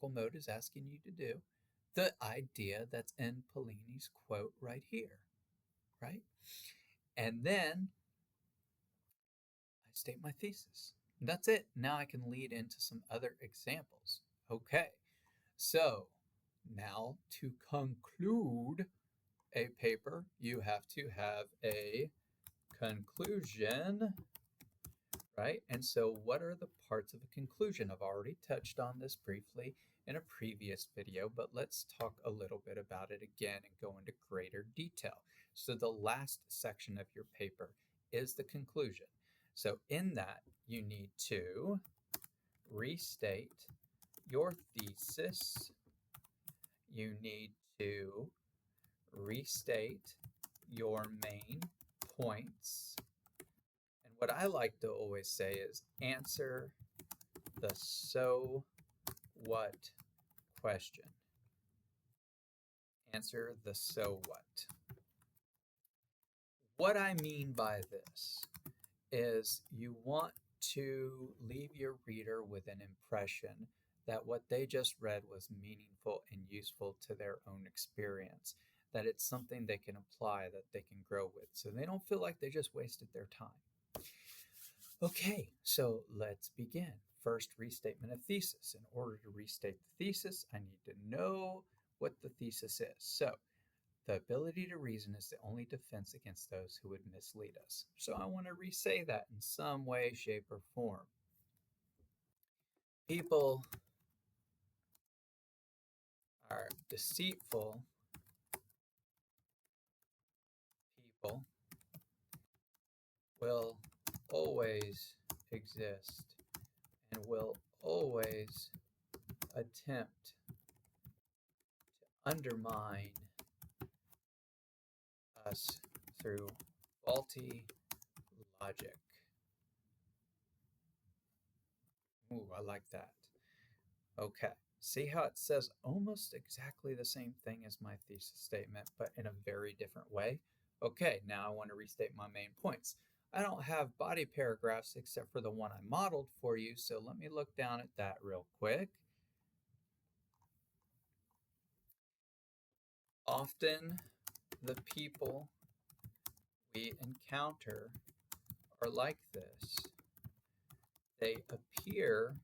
rhetorical mode is asking you to do the idea that's in Polini's quote right here, right? And then I state my thesis. That's it. Now I can lead into some other examples. Okay, so now to conclude a paper, you have to have a conclusion, right? And so what are the parts of a conclusion? I've already touched on this briefly in a previous video, but let's talk a little bit about it again and go into greater detail. So the last section of your paper is the conclusion. So in that, you need to restate your thesis. You need to restate your main points. And what I like to always say is answer the so what question. Answer the so what. What I mean by this is you want to leave your reader with an impression that what they just read was meaningful and useful to their own experience, that it's something they can apply, that they can grow with, so they don't feel like they just wasted their time. Okay, so let's begin. First, restatement of thesis. In order to restate the thesis, I need to know what the thesis is. So, the ability to reason is the only defense against those who would mislead us. So I want to re-say that in some way, shape, or form. People are deceitful. People will always exist and will always attempt to undermine us through faulty logic. Ooh, I like that. Okay, see how it says almost exactly the same thing as my thesis statement, but in a very different way? Okay, now I want to restate my main points. I don't have body paragraphs except for the one I modeled for you, so let me look down at that real quick. Often the people we encounter are like this. They appear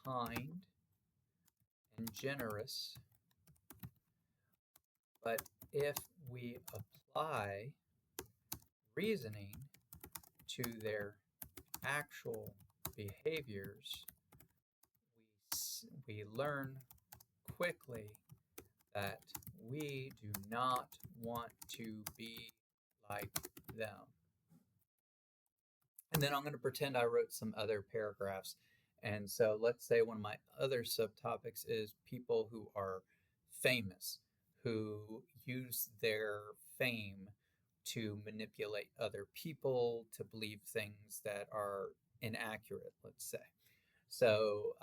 kind and generous, but if we apply reasoning to their actual behaviors, we learn quickly that we do not want to be like them. And then I'm going to pretend I wrote some other paragraphs. And so let's say one of my other subtopics is people who are famous, who use their fame to manipulate other people to believe things that are inaccurate, let's say. So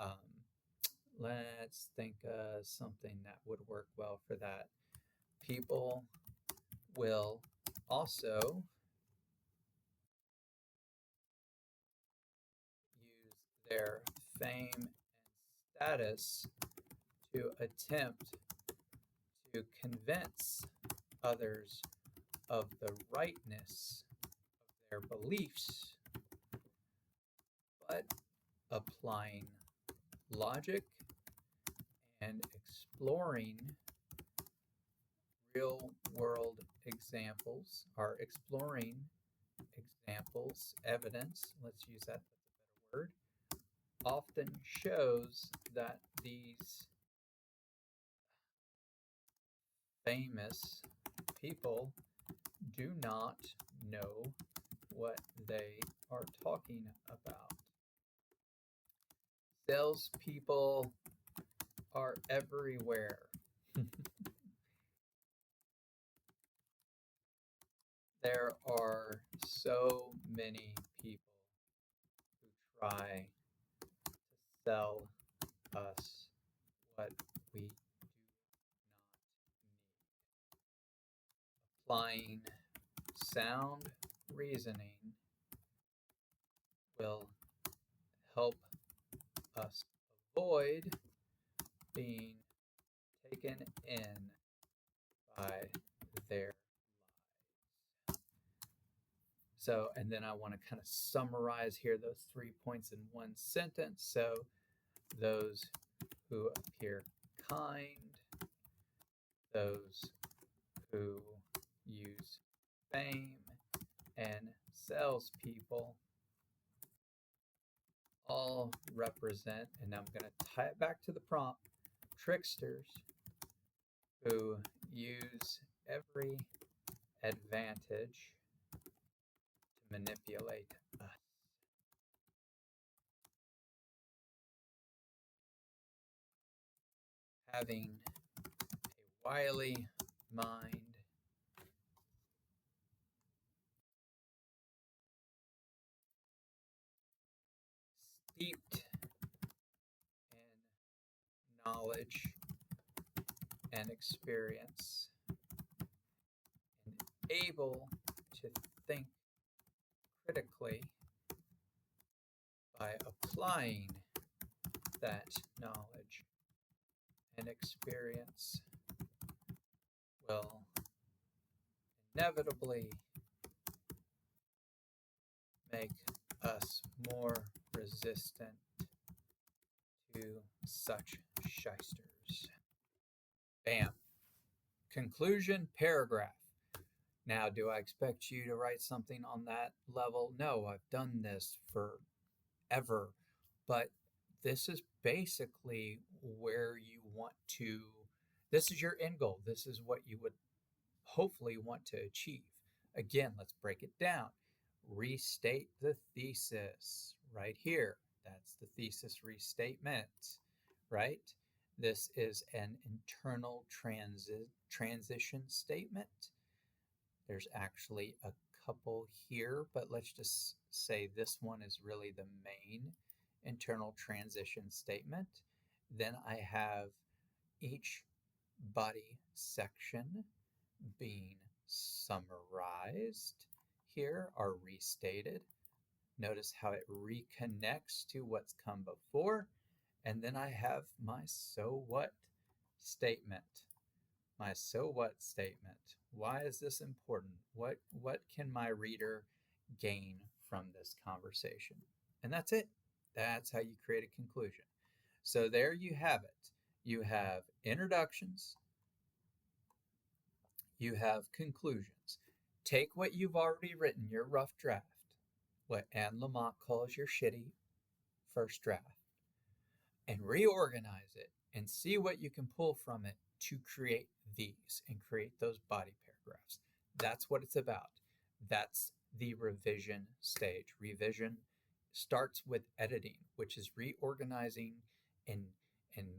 let's think of something that would work well for that. People will also use their fame and status to attempt to convince others of the rightness of their beliefs, but applying logic and exploring real world examples, or exploring examples, evidence, let's use that, that's a better word, often shows that these famous people do not know what they are talking about. Salespeople are everywhere. There are so many people who try to sell us what we do not need. Applying sound reasoning will help us avoid being taken in by their lives. So, and then I want to kind of summarize here those 3 points in one sentence. So, those who appear kind, those who use fame, and salespeople all represent, and I'm going to tie it back to the prompt, tricksters who use every advantage to manipulate us. Having a wily mind, steeped in knowledge and experience, and able to think critically by applying that knowledge and experience, will inevitably make us more resistant to such shysters. Bam. Conclusion paragraph. Now, do I expect you to write something on that level? No, I've done this forever, but this is basically where you want to, this is your end goal. This is what you would hopefully want to achieve. Again, let's break it down. Restate the thesis right here. That's the thesis restatement, right? This is an internal transition statement. There's actually a couple here, but let's just say this one is really the main internal transition statement. Then I have each body section being summarized here or restated. Notice how it reconnects to what's come before. And then I have my so what statement. My so what statement. Why is this important? What can my reader gain from this conversation? And that's it. That's how you create a conclusion. So there you have it. You have introductions, you have conclusions. Take what you've already written, your rough draft, what Anne Lamott calls your shitty first draft, and reorganize it and see what you can pull from it to create these and create those body paragraphs. That's what it's about. That's the revision stage. Revision starts with editing, which is reorganizing and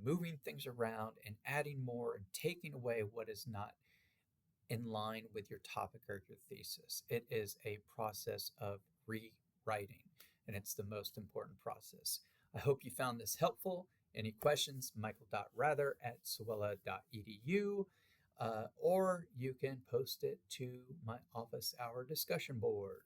moving things around and adding more and taking away what is not in line with your topic or your thesis. It is a process of rewriting, and it's the most important process. I hope you found this helpful. Any questions, michael.rather@sewella.edu, or you can post it to my office hour discussion board.